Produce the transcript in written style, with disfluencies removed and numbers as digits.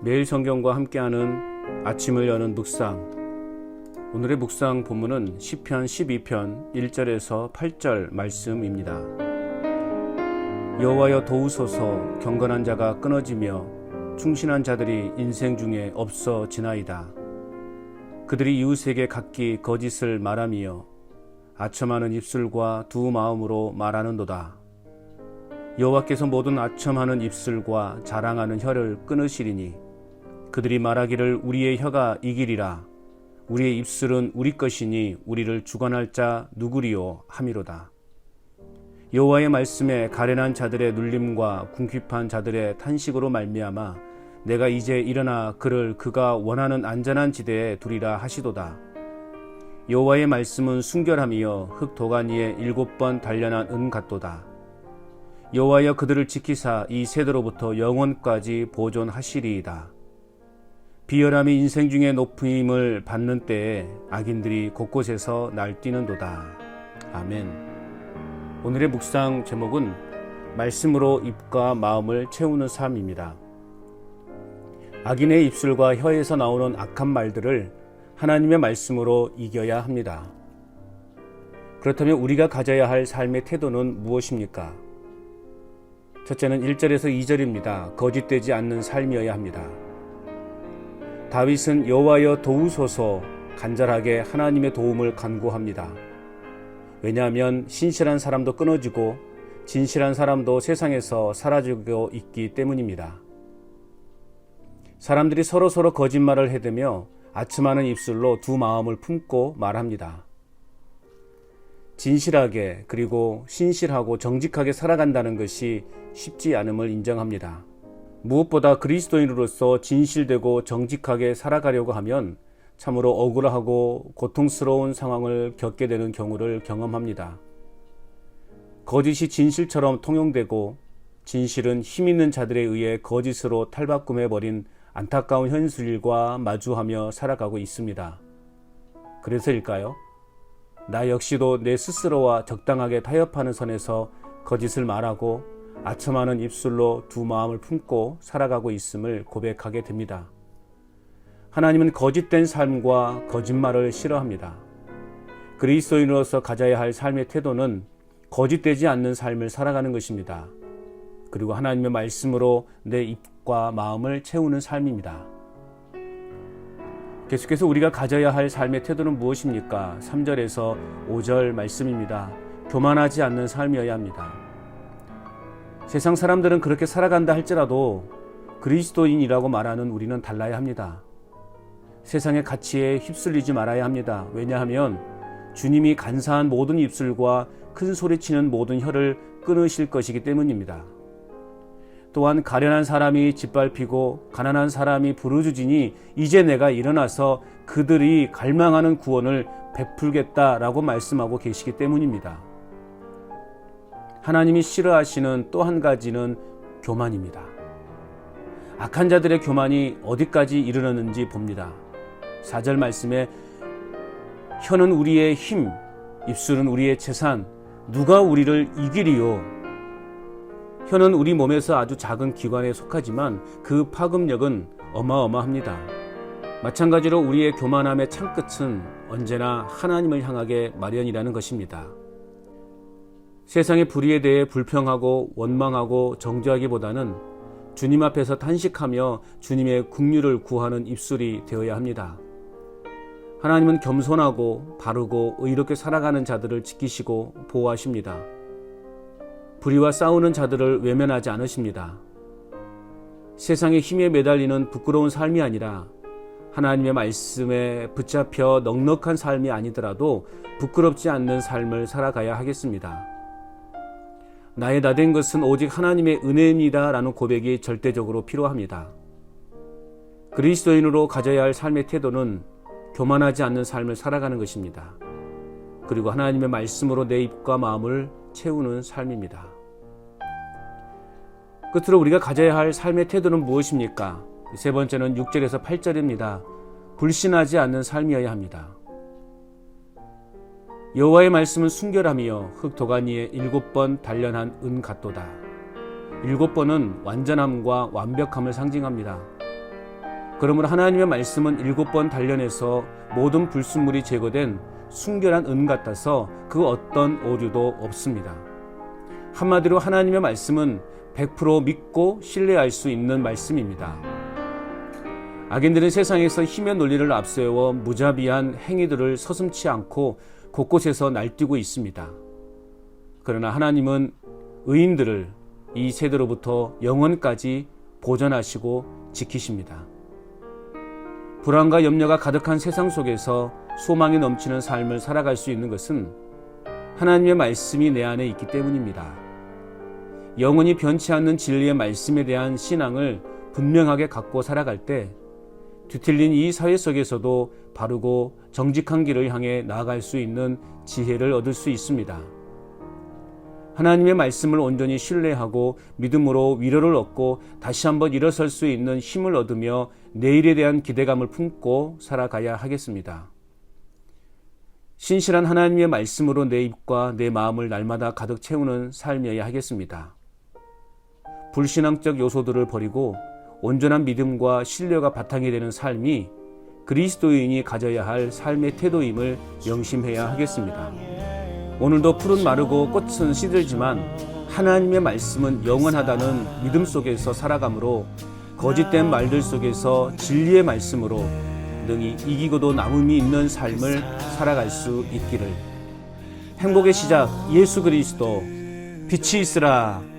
매일 성경과 함께하는 아침을 여는 묵상. 오늘의 묵상 본문은 시편 12편 1절에서 8절 말씀입니다. 여호와여 도우소서. 경건한 자가 끊어지며 충신한 자들이 인생 중에 없어지나이다. 그들이 이웃에게 각기 거짓을 말하며 아첨하는 입술과 두 마음으로 말하는도다. 여호와께서 모든 아첨하는 입술과 자랑하는 혀를 끊으시리니 그들이 말하기를 우리의 혀가 이기리라. 우리의 입술은 우리 것이니 우리를 주관할 자 누구리요 함이로다. 여호와의 말씀에 가련한 자들의 눌림과 궁핍한 자들의 탄식으로 말미암아 내가 이제 일어나 그를 그가 원하는 안전한 지대에 두리라 하시도다. 여호와의 말씀은 순결함이여 흙 도간 위에 7번 단련한 은 같도다. 여호와여 그들을 지키사 이 세대로부터 영원까지 보존하시리이다. 비열함이 인생 중에 높임을 받는 때에 악인들이 곳곳에서 날뛰는도다. 아멘. 오늘의 묵상 제목은 말씀으로 입과 마음을 채우는 삶입니다. 악인의 입술과 혀에서 나오는 악한 말들을 하나님의 말씀으로 이겨야 합니다. 그렇다면 우리가 가져야 할 삶의 태도는 무엇입니까? 첫째는 1절에서 2절입니다. 거짓되지 않는 삶이어야 합니다. 다윗은 여호와여 도우소서 간절하게 하나님의 도움을 간구합니다. 왜냐하면 신실한 사람도 끊어지고 진실한 사람도 세상에서 사라지고 있기 때문입니다. 사람들이 서로 거짓말을 해대며 아첨하는 입술로 두 마음을 품고 말합니다. 진실하게 그리고 신실하고 정직하게 살아간다는 것이 쉽지 않음을 인정합니다. 무엇보다 그리스도인으로서 진실되고 정직하게 살아가려고 하면 참으로 억울하고 고통스러운 상황을 겪게 되는 경우를 경험합니다. 거짓이 진실처럼 통용되고 진실은 힘있는 자들에 의해 거짓으로 탈바꿈해버린 안타까운 현실과 마주하며 살아가고 있습니다. 그래서일까요? 나 역시도 내 스스로와 적당하게 타협하는 선에서 거짓을 말하고 아첨하는 입술로 두 마음을 품고 살아가고 있음을 고백하게 됩니다. 하나님은 거짓된 삶과 거짓말을 싫어합니다. 그리스도인으로서 가져야 할 삶의 태도는 거짓되지 않는 삶을 살아가는 것입니다. 그리고 하나님의 말씀으로 내 입과 마음을 채우는 삶입니다. 계속해서 우리가 가져야 할 삶의 태도는 무엇입니까? 3절에서 5절 말씀입니다. 교만하지 않는 삶이어야 합니다. 세상 사람들은 그렇게 살아간다 할지라도 그리스도인이라고 말하는 우리는 달라야 합니다. 세상의 가치에 휩쓸리지 말아야 합니다. 왜냐하면 주님이 간사한 모든 입술과 큰 소리치는 모든 혀를 끊으실 것이기 때문입니다. 또한 가련한 사람이 짓밟히고 가난한 사람이 부르짖으니 이제 내가 일어나서 그들이 갈망하는 구원을 베풀겠다라고 말씀하고 계시기 때문입니다. 하나님이 싫어하시는 또 한 가지는 교만입니다. 악한 자들의 교만이 어디까지 이르렀는지 봅니다. 4절 말씀에 혀는 우리의 힘, 입술은 우리의 재산, 누가 우리를 이기리요? 혀는 우리 몸에서 아주 작은 기관에 속하지만 그 파급력은 어마어마합니다. 마찬가지로 우리의 교만함의 창끝은 언제나 하나님을 향하게 마련이라는 것입니다. 세상의 불의에 대해 불평하고 원망하고 정죄하기보다는 주님 앞에서 탄식하며 주님의 긍휼을 구하는 입술이 되어야 합니다. 하나님은 겸손하고 바르고 의롭게 살아가는 자들을 지키시고 보호하십니다. 불의와 싸우는 자들을 외면하지 않으십니다. 세상의 힘에 매달리는 부끄러운 삶이 아니라 하나님의 말씀에 붙잡혀 넉넉한 삶이 아니더라도 부끄럽지 않는 삶을 살아가야 하겠습니다. 나의 나된 것은 오직 하나님의 은혜입니다 라는 고백이 절대적으로 필요합니다. 그리스도인으로 가져야 할 삶의 태도는 교만하지 않는 삶을 살아가는 것입니다. 그리고 하나님의 말씀으로 내 입과 마음을 채우는 삶입니다. 끝으로 우리가 가져야 할 삶의 태도는 무엇입니까? 세 번째는 6절에서 8절입니다. 불신하지 않는 삶이어야 합니다. 여호와의 말씀은 순결함이요 흙 도간 위에 7번 단련한 은 같도다. 7번은 완전함과 완벽함을 상징합니다. 그러므로 하나님의 말씀은 7번 단련해서 모든 불순물이 제거된 순결한 은 같아서 그 어떤 오류도 없습니다. 한마디로 하나님의 말씀은 100% 믿고 신뢰할 수 있는 말씀입니다. 악인들은 세상에서 힘의 논리를 앞세워 무자비한 행위들을 서슴지 않고 곳곳에서 날뛰고 있습니다. 그러나 하나님은 의인들을 이 세대로부터 영원까지 보존하시고 지키십니다. 불안과 염려가 가득한 세상 속에서 소망이 넘치는 삶을 살아갈 수 있는 것은 하나님의 말씀이 내 안에 있기 때문입니다. 영원히 변치 않는 진리의 말씀에 대한 신앙을 분명하게 갖고 살아갈 때 뒤틀린 이 사회 속에서도 바르고 정직한 길을 향해 나아갈 수 있는 지혜를 얻을 수 있습니다. 하나님의 말씀을 온전히 신뢰하고 믿음으로 위로를 얻고 다시 한번 일어설 수 있는 힘을 얻으며 내일에 대한 기대감을 품고 살아가야 하겠습니다. 신실한 하나님의 말씀으로 내 입과 내 마음을 날마다 가득 채우는 삶이어야 하겠습니다. 불신앙적 요소들을 버리고 온전한 믿음과 신뢰가 바탕이 되는 삶이 그리스도인이 가져야 할 삶의 태도임을 명심해야 하겠습니다. 오늘도 풀은 마르고 꽃은 시들지만 하나님의 말씀은 영원하다는 믿음 속에서 살아가므로 거짓된 말들 속에서 진리의 말씀으로 능히 이기고도 남음이 있는 삶을 살아갈 수 있기를. 행복의 시작 예수 그리스도 빛이 있으라.